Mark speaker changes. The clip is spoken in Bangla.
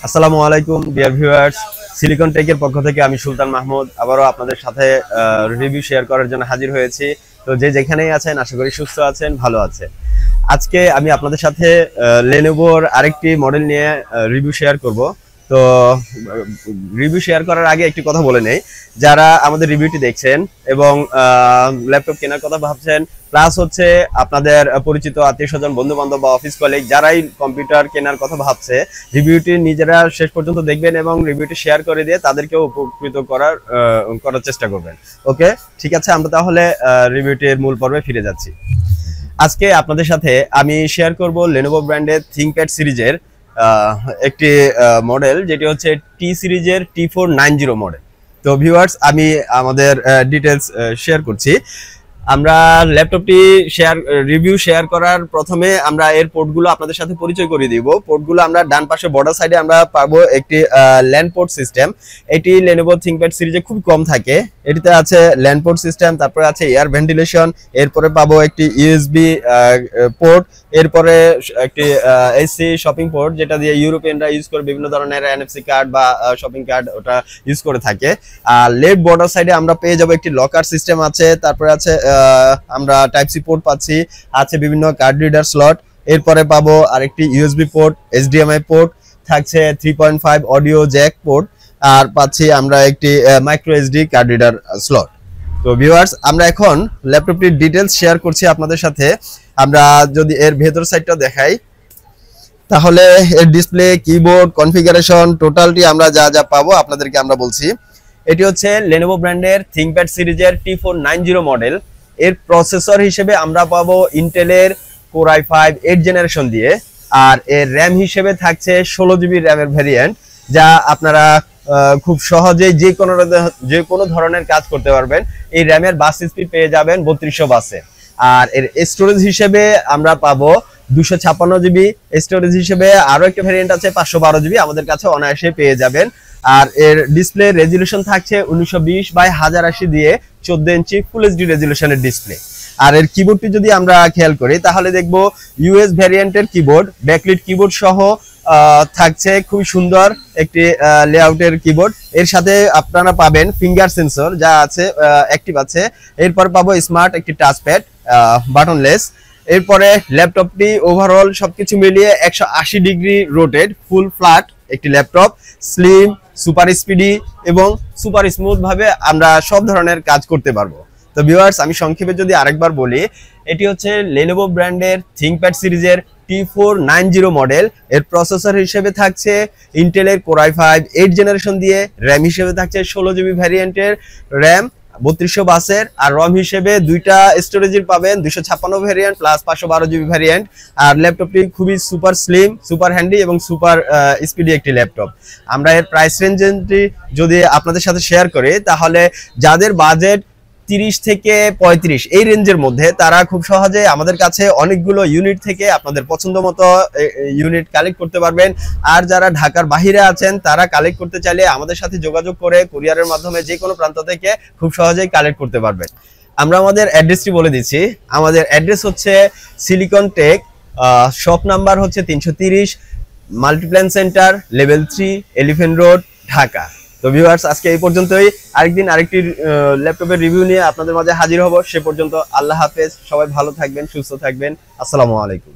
Speaker 1: আসসালামু আলাইকুম ডিয়ার ভিউয়ার্স, সিলিকন টেকের পক্ষ থেকে আমি সুলতান মাহমুদ আবারও আপনাদের সাথে রিভিউ শেয়ার করার জন্য হাজির হয়েছি। তো যে যেখানেই আছেন আশা করি সুস্থ আছেন, ভালো আছেন। আজকে আমি আপনাদের সাথে লেনোভোর আরেকটি মডেল নিয়ে রিভিউ শেয়ার করব। তো রিভিউ শেয়ার করার আগে একটি কথা বলে নেই, যারা আমাদের রিভিউটি দেখছেন এবং ল্যাপটপ কেনার কথা ভাবছেন, প্লাস হচ্ছে আপনাদের পরিচিত আত্মীয় স্বজন, বন্ধু বান্ধব বা অফিস কলিগ যারাই কম্পিউটার কেনার কথা ভাবছে, রিভিউটি নিজেরা শেষ পর্যন্ত দেখবেন এবং রিভিউটি শেয়ার করে দিয়ে তাদেরকেও উপকৃত করার চেষ্টা করবেন। ওকে, ঠিক আছে, আমরা তাহলে রিভিউটির মূল পর্বে ফিরে যাচ্ছি। আজকে আপনাদের সাথে আমি শেয়ার করব লেনোভো ব্র্যান্ডের থিংকপ্যাড সিরিজের একটি মডেল, যেটি হচ্ছে টি সিরিজের T490 মডেল। তো ভিউয়ার্স, আমি আমাদের ডিটেলস শেয়ার করছি। আমরা ল্যাপটপটি রিভিউ শেয়ার করার প্রথমে আমরা এর পোর্টগুলো আপনাদের সাথে পরিচয় করিয়ে দিব। পোর্টগুলো আমরা ডান পাশে বর্ডার সাইডে আমরা পাবো একটি ল্যান্ড পোর্ট সিস্টেম। এটি লেনোভো থিংকপ্যাড সিরিজে খুব কম থাকে। এটিতে আছে ল্যান্ড পোর্ট সিস্টেম, তারপরে আছে এয়ার ভেন্টিলেশন, এরপরে পাবো একটি ইউএসবি পোর্ট, এরপরে একটি এসি শপিং পোর্ট, যেটা দিয়ে ইউরোপিয়ানরা ইউজ করে বিভিন্ন ধরনের এনএফসি কার্ড বা শপিং কার্ড ওটা ইউজ করে থাকে। আর লেফট বর্ডার সাইডে আমরা পেয়ে যাবো একটি লকার সিস্টেম আছে, তারপরে আছে আমরা টাইপ সি পোর্ট পাচ্ছি, আছে বিভিন্ন কার্ড রিডার স্লট, এরপরে পাবো আরেকটি ইউএসবি পোর্ট, এইচডিএমআই পোর্ট, থাকছে 3.5 অডিও জ্যাক পোর্ট, আর পাচ্ছি আমরা একটি micro SD card reader slot. তো ভিউয়ার্স, আমরা এখন ল্যাপটপটির ডিটেলস শেয়ার করছি আপনাদের সাথে। আমরা যদি এর ভেতর সাইডটা দেখাই, তাহলে এর ডিসপ্লে, কিবোর্ড, কনফিগারেশন টোটালটি আমরা যা যা পাবো আপনাদেরকে আমরা বলছি। এটি হচ্ছে লেনোভো ব্র্যান্ডের থিংকপ্যাড সিরিজের T490 মডেল। এর প্রসেসর হিসেবে আমরা পাবো ইন্টেলের Core i5 8 জেনারেশন দিয়ে, আর এর র্যাম হিসেবে থাকছে 16 জিবি র্যামের ভ্যারিয়েন্ট, যা আপনারা খুব সহজেই যে কোনো ধরনের কাজ করতে পারবেন। এই র্যামের বাস স্পিড পেয়ে যাবেন 3200 বাসে। আর এর স্টোরেজ হিসেবে আমরা পাবো 256 জিবি, স্টোরেজ হিসেবে আরো একটা ভ্যারিয়েন্ট আছে 512 জিবি, আমাদের কাছে অনায়াসে পেয়ে যাবেন। আর এর ডিসপ্লে রেজুলেশন থাকছে 1920x1080 দিয়ে 14 ইঞ্চি ফুল এইচডি রেজুলেশনের ডিসপ্লে। আর এর কিবোর্ডটি যদি আমরা খেয়াল করি, তাহলে দেখবো ইউএস ভ্যারিয়েন্টের কিবোর্ড, ব্যাকলিট কিবোর্ড সহ থাকছে খুব সুন্দর একটি লেআউটের কিবোর্ড। এর সাথে আপনারা পাবেন ফিঙ্গার সেন্সর, যা আছে অ্যাক্টিভ আছে। এরপর পাবো স্মার্ট একটি টাচপ্যাড, বাটনলেস। এরপরে ল্যাপটপটি ওভারঅল সবকিছু মিলিয়ে 180 ডিগ্রি রোটেট, ফুল ফ্ল্যাট একটি ল্যাপটপ, স্লিম, সুপার স্পিডি এবং সুপার স্মুথ ভাবে আমরা সব ধরনের কাজ করতে পারবো। তো ভিউয়ার্স, আমি সংক্ষেপে যদি আরেকবার বলি, এটি হচ্ছে লেনোভো ব্র্যান্ডের থিংকপ্যাড সিরিজের T490 মডেল। এর প্রসেসর হিসেবে থাকছে ইন্টেলের Core i5 8 জেনারেশন দিয়ে, র্যাম হিসেবে থাকছে 16 জিবি ভ্যারিয়েন্টের র্যাম 3200 বাসের, আর রম হিসেবে দুইটা স্টোরেজের পাবেন, 256 ভ্যারিয়েন্ট প্লাস 512 জিবি ভ্যারিয়েন্ট। আর ল্যাপটপটি খুবই সুপার স্লিম, সুপার হ্যান্ডি এবং সুপার স্পিডি একটি ল্যাপটপ। আমরা এর প্রাইস রেঞ্জটি যদি আপনাদের সাথে শেয়ার করি, তাহলে যাদের বাজেট 30 থেকে 35 এই রেঞ্জের মধ্যে, তারা খুব সহজে আমাদের কাছে অনেকগুলো ইউনিট থেকে আপনাদের পছন্দ মতো ইউনিট কালেক্ট করতে পারবেন। আর যারা ঢাকার বাহিরে আছেন, তারা কালেক্ট করতে চাইলে আমাদের সাথে যোগাযোগ করে কুরিয়ারের মাধ্যমে যে কোনো প্রান্ত থেকে খুব সহজেই কালেক্ট করতে পারবেন। আমরা আমাদের অ্যাড্রেসটি বলে দিচ্ছি। আমাদের অ্যাড্রেস হচ্ছে সিলিকন টেক, শপ নাম্বার হচ্ছে 330, Multiplan centre, level 3, elephant road, Dhaka. তো ভিউয়ার্স, আজকে এই পর্যন্তই। আরেকদিন আরেকটি ল্যাপটপের রিভিউ নিয়ে আপনাদের মাঝে হাজির হব। সে পর্যন্ত আল্লাহ হাফেজ, সবাই ভালো থাকবেন, সুস্থ থাকবেন। আসসালামু আলাইকুম।